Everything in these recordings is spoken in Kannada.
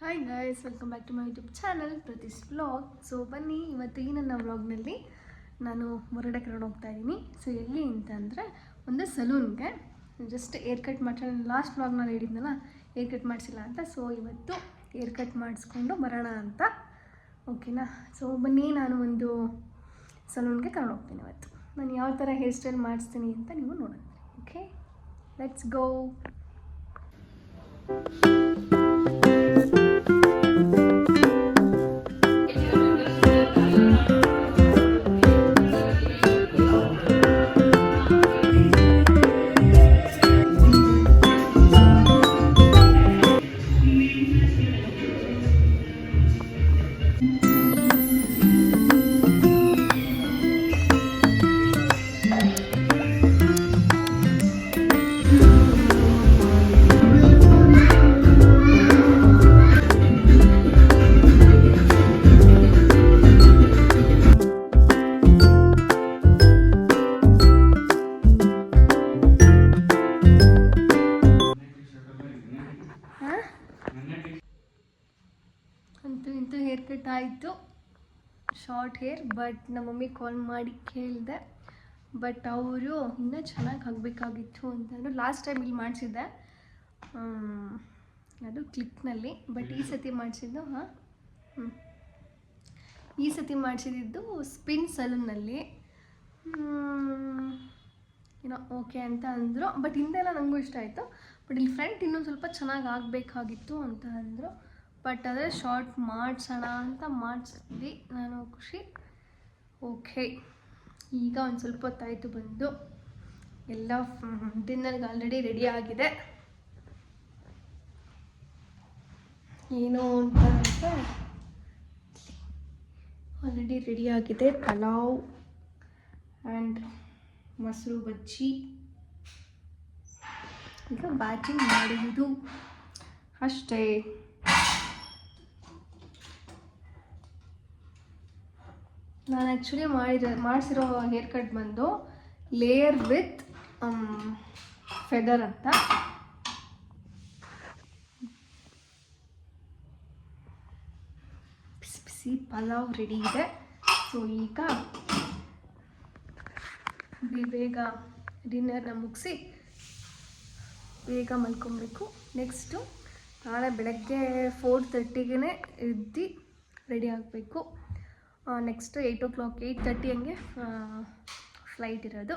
Hi guys, welcome back to my YouTube channel Prathi's vlog. So ಬನ್ನಿ, ಇವತ್ತು ಈ ನನ್ನ ವ್ಲಾಗ್ನಲ್ಲಿ ನಾನು ಹೊರಗಡೆ ಕರ್ಕೊಂಡು ಹೋಗ್ತಾ ಇದ್ದೀನಿ. ಸೊ ಎಲ್ಲಿ ಅಂತಂದರೆ ಒಂದು ಸಲೂನ್ಗೆ ಜಸ್ಟ್ ಏರ್ ಕಟ್ ಮಾಡ್ಸೋಣ. ಲಾಸ್ಟ್ ವ್ಲಾಗ್ನಲ್ಲಿ ಹೇಳಿದ್ನಲ್ಲ ಏರ್ ಕಟ್ ಮಾಡಿಸಿಲ್ಲ ಅಂತ. ಸೊ ಇವತ್ತು ಏರ್ ಕಟ್ ಮಾಡಿಸ್ಕೊಂಡು ಬರೋಣ ಅಂತ. ಓಕೆನಾ? ಸೊ ಬನ್ನಿ, ನಾನು ಒಂದು ಸಲೂನ್ಗೆ ಕರ್ಕೊಂಡು ಹೋಗ್ತೀನಿ. ಇವತ್ತು ನಾನು ಯಾವ ಥರ ಹೇರ್ ಸ್ಟೈಲ್ ಮಾಡಿಸ್ತೀನಿ ಅಂತ ನೀವು ನೋಡೋಣ. Okay, let's go. ಅಂತೂ ಹೇರ್ ಕಟ್ ಆಯಿತು, ಶಾರ್ಟ್ ಹೇರ್. ಬಟ್ ನಮ್ಮ ಮಮ್ಮಿ ಕಾಲ್ ಮಾಡಿ ಕೇಳಿದೆ, ಬಟ್ ಅವರು ಇನ್ನೂ ಚೆನ್ನಾಗಿ ಆಗಬೇಕಾಗಿತ್ತು ಅಂತಂದರು. ಲಾಸ್ಟ್ ಟೈಮ್ ಇಲ್ಲಿ ಮಾಡಿಸಿದ್ದೆ, ಅದು ಕ್ಲಿಕ್ನಲ್ಲಿ. ಬಟ್ ಈ ಸತಿ ಮಾಡಿಸಿದ್ದು ಈ ಸತಿ ಮಾಡಿಸಿದ್ದು ಸ್ಪಿನ್ ಸಲೂನ್ನಲ್ಲಿ. ಏನೋ ಓಕೆ ಅಂತ ಅಂದರು. ಬಟ್ ಹಿಂದೆಲ್ಲ ನನಗೂ ಇಷ್ಟ ಆಯಿತು. ಬಟ್ ಇಲ್ಲಿ ಫ್ರಂಟ್ ಇನ್ನೊಂದು ಸ್ವಲ್ಪ ಚೆನ್ನಾಗಿ ಆಗಬೇಕಾಗಿತ್ತು ಅಂತ ಅಂದರು. ಬಟ್ ಆದರೆ ಶಾರ್ಟ್ ಮಾಡಿಸೋಣ ಅಂತ ಮಾಡಿಸಿದ್ವಿ. ನಾನು ಖುಷಿ. ಓಕೆ, ಈಗ ಒಂದು ಸ್ವಲ್ಪ ಹೊತ್ತಾಯಿತು ಬಂದು. ಎಲ್ಲ ಡಿನ್ನರ್ಗೆ ಆಲ್ರೆಡಿ ರೆಡಿ ಆಗಿದೆ. ಏನು ಅಂತ ಅಂದರೆ ಆಲ್ರೆಡಿ ರೆಡಿ ಆಗಿದೆ. ಪಲಾವ್ ಆ್ಯಂಡ್ ಮೊಸರು ಬಜ್ಜಿ. ಈಗ ಬ್ಯಾಚಿಂಗ್ ಮಾಡುವುದು ಅಷ್ಟೇ. ನಾನು ಆ್ಯಕ್ಚುಲಿ ಮಾಡಿಸಿರೋ ಹೇರ್ ಕಟ್ ಬಂದು ಲೇಯರ್ ವಿತ್ ಫೆದರ್ ಅಂತ. ಬಿಸಿ ಬಿಸಿ ಪಲಾವ್ ರೆಡಿ ಇದೆ. ಸೊ ಈಗ ಬೇಗ ಡಿನ್ನರ್ನ ಮುಗಿಸಿ ಬೇಗ ಮಲ್ಕೊಬೇಕು. ನೆಕ್ಸ್ಟು ನಾಳೆ ಬೆಳಗ್ಗೆ 4:30ಗೆ ಎದ್ದು ರೆಡಿ ಆಗಬೇಕು. ನೆಕ್ಸ್ಟು 8 o'clock 8:30 ಹಂಗೆ ಫ್ಲೈಟ್ ಇರೋದು.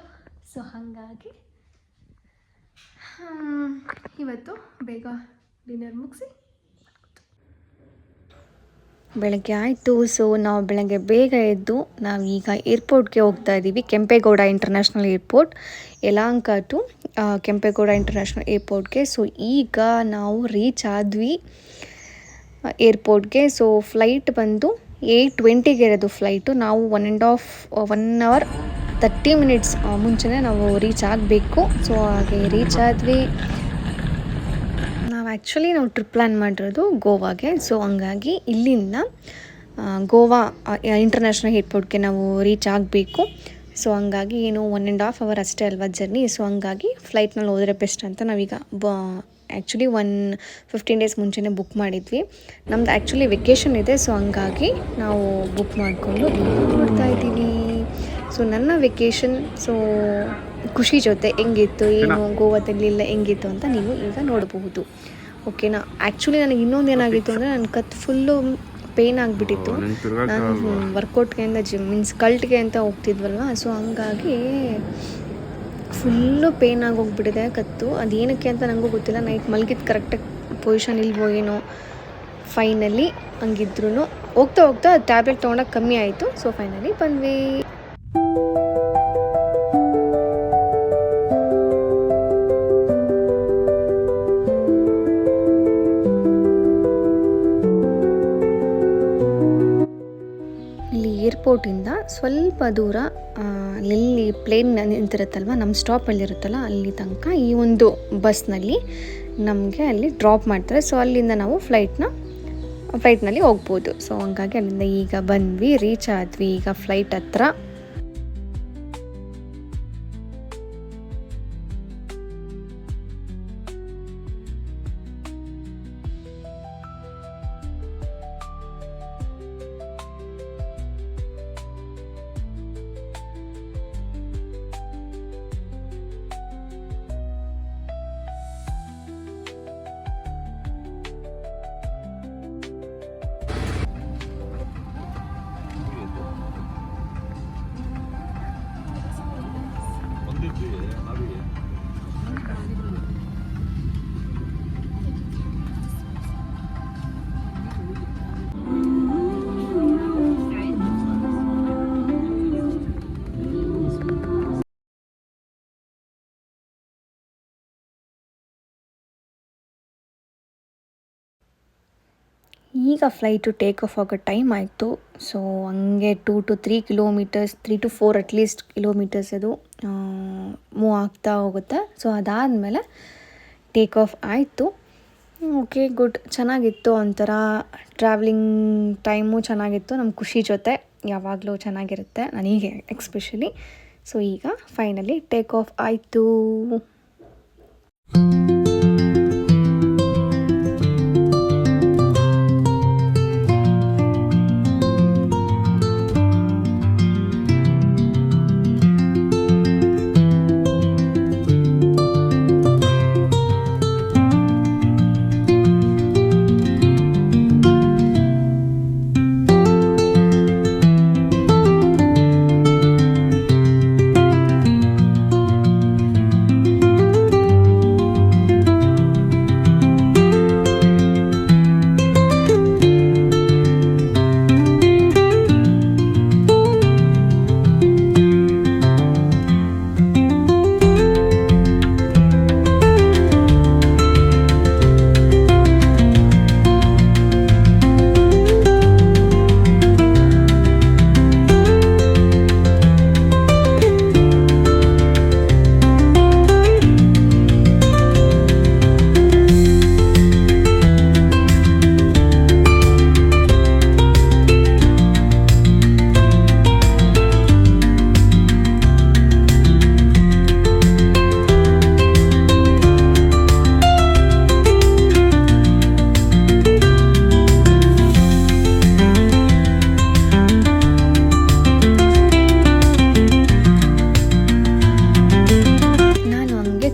ಸೊ ಹಾಗಾಗಿ ಇವತ್ತು ಬೇಗ ಡಿನ್ನರ್ ಮುಗಿಸಿ ಬೆಳಗ್ಗೆ ಆಯಿತು. ಸೊ ನಾವು ಬೆಳಗ್ಗೆ ಬೇಗ ಎದ್ದು ನಾವೀಗ ಏರ್ಪೋರ್ಟ್ಗೆ ಹೋಗ್ತಾ ಇದ್ದೀವಿ. Kempegowda international airport, Yelahanka to Kempegowda international ಏರ್ಪೋರ್ಟ್ಗೆ. ಸೊ ಈಗ ನಾವು ರೀಚ್ ಆದ್ವಿ ಏರ್ಪೋರ್ಟ್ಗೆ. ಸೊ ಫ್ಲೈಟ್ ಬಂದು 8:20ಗೆ ಇರೋದು ಫ್ಲೈಟು. ನಾವು 1 hour 30 minutes ಮುಂಚೆನೇ ನಾವು ರೀಚ್ ಆಗಬೇಕು. ಸೊ ಹಾಗೆ ರೀಚ್ ಆದ್ವಿ. ನಾವು ಟ್ರಿಪ್ ಪ್ಲ್ಯಾನ್ ಮಾಡಿರೋದು ಗೋವಾಗೆ. ಸೊ ಹಂಗಾಗಿ ಇಲ್ಲಿಂದ ಗೋವಾ ಇಂಟರ್ನ್ಯಾಷನಲ್ ಏರ್ಪೋರ್ಟ್ಗೆ ನಾವು ರೀಚ್ ಆಗಬೇಕು. ಸೊ ಹಂಗಾಗಿ ಏನು 1.5 hour ಅಷ್ಟೇ ಅಲ್ವಾ ಜರ್ನಿ. ಸೊ ಹಂಗಾಗಿ ಫ್ಲೈಟ್ನಲ್ಲಿ ಹೋದರೆ ಬೆಸ್ಟ್ ಅಂತ ನಾವೀಗ ಆ್ಯಕ್ಚುಲಿ 15 days ಮುಂಚೆನೇ ಬುಕ್ ಮಾಡಿದ್ವಿ. ನಮ್ದು ಆ್ಯಕ್ಚುಲಿ ವೆಕೇಷನ್ ಇದೆ. ಸೊ ಹಂಗಾಗಿ ನಾವು ಬುಕ್ ಮಾಡಿಕೊಂಡು ನೋಡ್ತಾ ಇದ್ದೀವಿ. ಸೊ ನನ್ನ ವೆಕೇಷನ್ ಸೊ ಖುಷಿ ಜೊತೆ ಹೆಂಗಿತ್ತು, ಏನು ಗೋವಾದಲ್ಲಿಲ್ಲ ಹೆಂಗಿತ್ತು ಅಂತ ನೀವು ಈಗ ನೋಡಬಹುದು. ಓಕೆನಾ? ಆ್ಯಕ್ಚುಲಿ ನನಗೆ ಇನ್ನೊಂದು ಏನಾಗಿತ್ತು ಅಂದರೆ ನನ್ನ ಕತ್ತು ಫುಲ್ಲು ಪೇಯ್ನ್ ಆಗಿಬಿಟ್ಟಿತ್ತು. ನಾನು ವರ್ಕೌಟ್ಗೆ ಅಂತ ಕಲ್ಟ್ಗೆ ಅಂತ ಹೋಗ್ತಿದ್ವಲ್ವ. ಸೊ ಹಂಗಾಗಿ ಫುಲ್ಲು ಪೇಯ್ನ್ ಆಗೋಗ್ಬಿಟ್ಟಿದೆ ಕತ್ತು. ಅದೇನಕ್ಕೆ ಅಂತ ನನಗೂ ಗೊತ್ತಿಲ್ಲ. ನೈಟ್ ಮಲಗಿದ್ದು ಕರೆಕ್ಟಾಗಿ ಪೊಸಿಷನ್ ಇಲ್ವೋ ಏನೋ. ಫೈನಲಿ ಹಂಗಿದ್ರು ಹೋಗ್ತಾ ಹೋಗ್ತಾ ಟ್ಯಾಬ್ಲೆಟ್ ತೊಗೊಂಡಾಗ ಕಮ್ಮಿ ಆಯಿತು. ಸೊ ಫೈನಲಿ ಬಂದ್ವಿ. ಏರ್ಪೋರ್ಟಿಂದ ಸ್ವಲ್ಪ ದೂರ ಅಲ್ಲಿ ಪ್ಲೇನ್ ನಿಂತಿರುತ್ತಲ್ವ, ನಮ್ಮ ಸ್ಟಾಪಲ್ಲಿರುತ್ತಲ್ಲ ಅಲ್ಲಿ ತನಕ ಈ ಒಂದು ಬಸ್ನಲ್ಲಿ ನಮಗೆ ಅಲ್ಲಿ ಡ್ರಾಪ್ ಮಾಡ್ತಾರೆ. ಸೊ ಅಲ್ಲಿಂದ ನಾವು ಫ್ಲೈಟ್ನಲ್ಲಿ ಹೋಗ್ಬೋದು. ಸೊ ಹಂಗಾಗಿ ಅಲ್ಲಿಂದ ಈಗ ಬಂದ್ವಿ, ರೀಚ್ ಆದ್ವಿ ಈಗ ಫ್ಲೈಟ್ ಹತ್ರ. ಈಗ ಫ್ಲೈಟು ಟೇಕ್ ಆಫ್ ಆಗೋ ಟೈಮ್ ಆಯಿತು. ಸೊ ಹಂಗೆ 2 to 3 kilometers, 3 to 4 at least kilometers ಅದು ಮೂವ್ ಆಗ್ತಾ ಹೋಗುತ್ತೆ. ಸೊ ಅದಾದಮೇಲೆ ಟೇಕ್ ಆಫ್ ಆಯಿತು. ಓಕೆ, ಗುಡ್, ಚೆನ್ನಾಗಿತ್ತು. ಒಂಥರ ಟ್ರಾವೆಲಿಂಗ್ ಟೈಮು ಚೆನ್ನಾಗಿತ್ತು. ನಮ್ಮ ಖುಷಿ ಜೊತೆ ಯಾವಾಗಲೂ ಚೆನ್ನಾಗಿರುತ್ತೆ, ನನಗೆ ಎಕ್ಸ್ಪೆಷಲಿ. ಸೊ ಈಗ ಫೈನಲಿ ಟೇಕ್ ಆಫ್ ಆಯಿತು.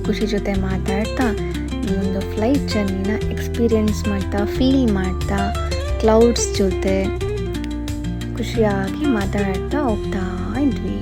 ಖುಷಿ ಜೊತೆ ಮಾತಾಡ್ತಾ ಈ ಒಂದು ಫ್ಲೈಟ್ ಜರ್ನಿನ ಎಕ್ಸ್ಪೀರಿಯೆನ್ಸ್ ಮಾಡ್ತಾ, ಫೀಲ್ ಮಾಡ್ತಾ, ಕ್ಲೌಡ್ಸ್ ಜೊತೆ ಖುಷಿಯಾಗಿ ಮಾತಾಡ್ತಾ ಹೋಗ್ತಾ ಇದ್ವಿ.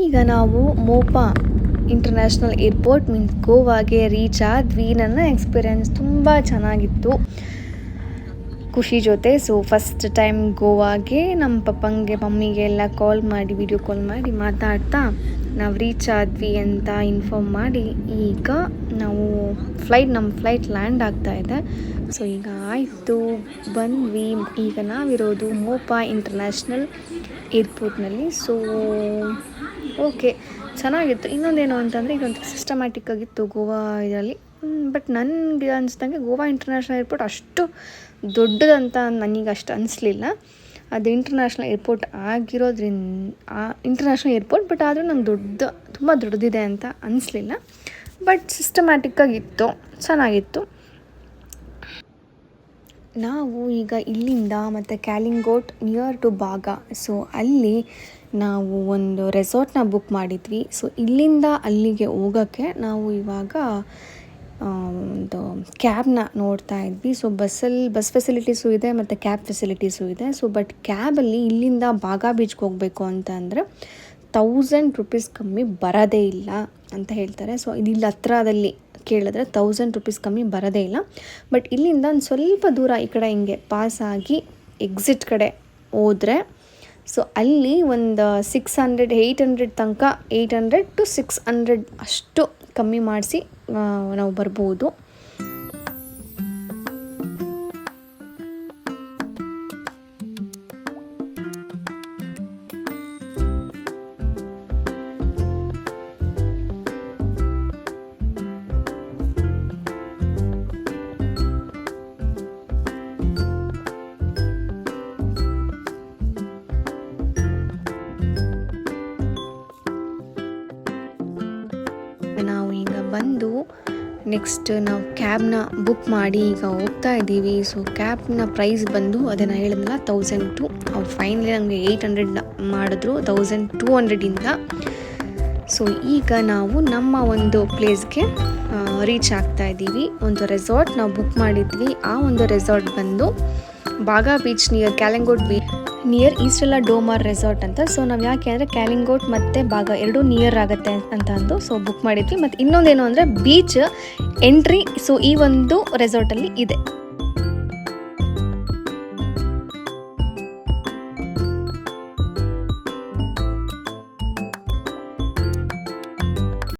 ಈಗ ನಾವು ಮೋಪಾ ಇಂಟರ್ನ್ಯಾಷನಲ್ ಏರ್ಪೋರ್ಟ್ ಮೀನ್ಸ್ ಗೋವಾಗೆ ರೀಚ್ ಆದ್ವಿ. ನನ್ನ ಎಕ್ಸ್ಪೀರಿಯೆನ್ಸ್ ತುಂಬ ಚೆನ್ನಾಗಿತ್ತು ಖುಷಿ ಜೊತೆ. ಸೊ ಫಸ್ಟ್ ಟೈಮ್ ಗೋವಾಗೆ ನಮ್ಮ ಪಪ್ಪಂಗೆ ಮಮ್ಮಿಗೆ ಎಲ್ಲ ಕಾಲ್ ಮಾಡಿ, ವಿಡಿಯೋ ಕಾಲ್ ಮಾಡಿ ಮಾತಾಡ್ತಾ ನಾವು ರೀಚ್ ಆದ್ವಿ ಅಂತ ಇನ್ಫಾರ್ಮ್ ಮಾಡಿ, ಈಗ ನಾವು ನಮ್ಮ ಫ್ಲೈಟ್ ಲ್ಯಾಂಡ್ ಆಗ್ತಾ ಇದೆ. ಸೊ ಈಗ ಆಯಿತು, ಬಂದ್ವಿ. ಈಗ ನಾವಿರೋದು ಮೋಪಾ ಇಂಟರ್ನ್ಯಾಷನಲ್ ಏರ್ಪೋರ್ಟ್ನಲ್ಲಿ. ಸೊ ಓಕೆ, ಚೆನ್ನಾಗಿತ್ತು. ಇನ್ನೊಂದೇನು ಅಂತಂದರೆ ಈಗ ಒಂದು ಸಿಸ್ಟಮ್ಯಾಟಿಕ್ ಆಗಿತ್ತು ಗೋವಾ ಇದರಲ್ಲಿ. ಬಟ್ ನನಗೆ ಅನಿಸ್ದಂಗೆ ಗೋವಾ ಇಂಟರ್ನ್ಯಾಷನಲ್ ಏರ್ಪೋರ್ಟ್ ಅಷ್ಟು ದೊಡ್ಡದಂತ ನನಗೆ ಅಷ್ಟು ಅನಿಸ್ಲಿಲ್ಲ. ಅದು ಇಂಟರ್ನ್ಯಾಷನಲ್ ಏರ್ಪೋರ್ಟ್ ಆಗಿರೋದ್ರಿಂದ ಇಂಟರ್ನ್ಯಾಷನಲ್ ಏರ್ಪೋರ್ಟ್, ಬಟ್ ಆದರೂ ನಂಗೆ ತುಂಬ ದೊಡ್ಡದಿದೆ ಅಂತ ಅನಿಸ್ಲಿಲ್ಲ. ಬಟ್ ಸಿಸ್ಟಮ್ಯಾಟಿಕ್ಕಾಗಿತ್ತು, ಚೆನ್ನಾಗಿತ್ತು. ನಾವು ಈಗ ಇಲ್ಲಿಂದ ಮತ್ತು ಕ್ಯಾಲಿಂಗೋಟ್ ನಿಯರ್ ಟು ಬಾಗಾ, ಸೊ ಅಲ್ಲಿ ನಾವು ಒಂದು ರೆಸಾರ್ಟ್ನ ಬುಕ್ ಮಾಡಿದ್ವಿ. ಸೊ ಇಲ್ಲಿಂದ ಅಲ್ಲಿಗೆ ಹೋಗೋಕ್ಕೆ ನಾವು ಇವಾಗ ಒಂದು ಕ್ಯಾಬ್ನ ನೋಡ್ತಾ ಇದ್ವಿ. ಸೊ ಬಸ್ ಫೆಸಿಲಿಟೀಸು ಇದೆ ಮತ್ತು ಕ್ಯಾಬ್ ಫೆಸಿಲಿಟೀಸು ಇದೆ. ಸೊ ಬಟ್ ಕ್ಯಾಬಲ್ಲಿ ಇಲ್ಲಿಂದ ಬಾಗಾ ಬೀಚ್ಗೆ ಹೋಗಬೇಕು ಅಂತ ಅಂದರೆ 1000 ರೂಪೀಸ್ ಕಮ್ಮಿ ಬರೋದೇ ಇಲ್ಲ ಅಂತ ಹೇಳ್ತಾರೆ. ಸೊ ಇಲ್ಲಿ ಹತ್ರದಲ್ಲಿ ಕೇಳಿದ್ರೆ 1000 ರೂಪೀಸ್ ಕಮ್ಮಿ ಬರೋದೇ ಇಲ್ಲ. ಬಟ್ ಇಲ್ಲಿಂದ ಒಂದು ಸ್ವಲ್ಪ ದೂರ ಈ ಕಡೆ ಹಿಂಗೆ ಪಾಸಾಗಿ ಎಕ್ಸಿಟ್ ಕಡೆ ಹೋದರೆ, ಸೊ ಅಲ್ಲಿ ಒಂದು 800 ತನಕ, 800 to 600 ಅಷ್ಟು ಕಮ್ಮಿ ಮಾಡಿಸಿ ನಾವು ಬರ್ಬೋದು. ನಾವು ಈಗ ಬಂದು ನೆಕ್ಸ್ಟ್ ನಾವು ಕ್ಯಾಬ್ನ ಬುಕ್ ಮಾಡಿ ಈಗ ಹೋಗ್ತಾ ಇದ್ದೀವಿ. ಸೊ ಕ್ಯಾಬ್ನ ಪ್ರೈಸ್ ಬಂದು ಅದೇ ನಾನು ಹೇಳಿದ್ನಲ್ಲ 1002. ಅವ್ರು ಫೈನಲಿ ನನಗೆ 800 ಮಾಡಿದ್ರು 1200ಇಂದ. ಸೊ ಈಗ ನಾವು ನಮ್ಮ ಒಂದು ಪ್ಲೇಸ್ಗೆ ರೀಚ್ ಆಗ್ತಾ ಇದ್ದೀವಿ. ಒಂದು ರೆಸಾರ್ಟ್ ನಾವು ಬುಕ್ ಮಾಡಿದ್ವಿ. ಆ ಒಂದು ರೆಸಾರ್ಟ್ ಬಂದು Baga beach near Calangute beach near Estrela Do Mar resort ಅಂತ. ಸೊ ನಾವು ಯಾಕೆ ಅಂದರೆ ಕ್ಯಾಲಿಂಗೋಟ್ ಮತ್ತು ಬಾಗ ಎರಡೂ ನಿಯರ್ ಆಗುತ್ತೆ ಅಂತ ಅಂದು ಸೊ ಬುಕ್ ಮಾಡಿದ್ವಿ. ಮತ್ತು ಇನ್ನೊಂದೇನು ಅಂದರೆ ಬೀಚ್ ಎಂಟ್ರಿ ಸೊ ಈ ಒಂದು ರೆಸಾರ್ಟಲ್ಲಿ ಇದೆ.